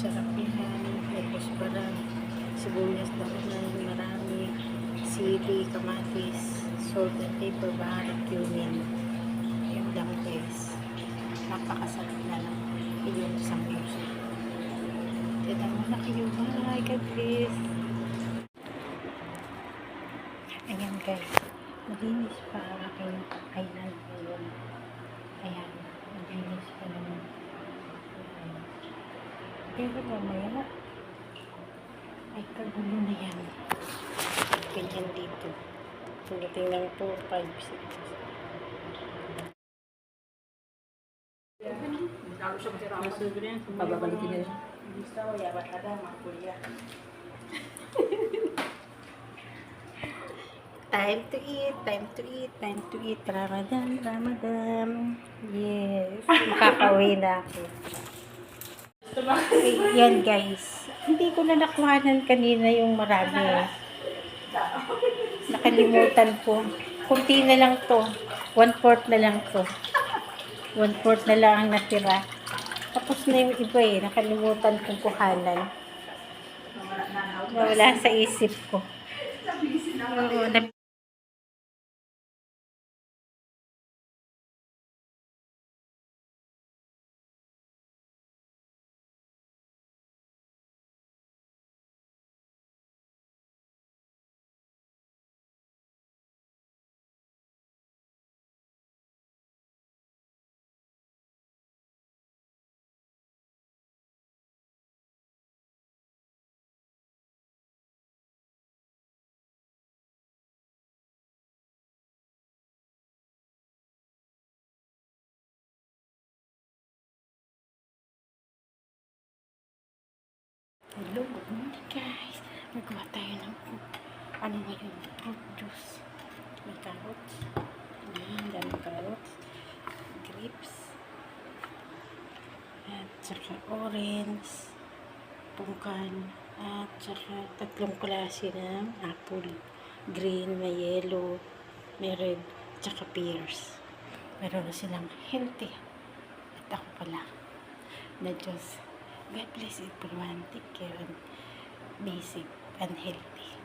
Masarap yan. May kuspara, sibuyas, dahon, marami, sili, kamatis, salt and pepper, baharat, cumin. Yung lang guys. Napakasarap na lang. Yung sambusa. Tignan mo na kayo. Bye, God bless. Ayan guys. Malinis pa ang aking island ngayon. Ayan. Malinis pa naman. Pero mamaya ay kagulo na yan. Ganyan dito. Pagdating ng 4, 5, 6. Pababalikin niya. Time to eat, time to eat, time to eat. Ramadan, Ramadan. Yes. Makakauwi na ako. Yan guys. Hindi ko na nakuhanan kanina yung marami. Nakalimutan ko. Kunti na lang to. 1/4 na lang to. 1/4 na lang ang natira. Tapos na yung iba eh. Nakalimutan kong kuhanan. Wala sa isip ko. Hello, good morning guys. Nagawa tayo ng ano ngayon, fruit juice. May carrots. Daming carrots. Grapes. At saka orange. Pungkan. At saka 3 klase ng apple. Green, may yellow, may red, saka pears. Meron na silang healthy. At ako pala na Diyos. God bless everyone. Take care and be safe and healthy.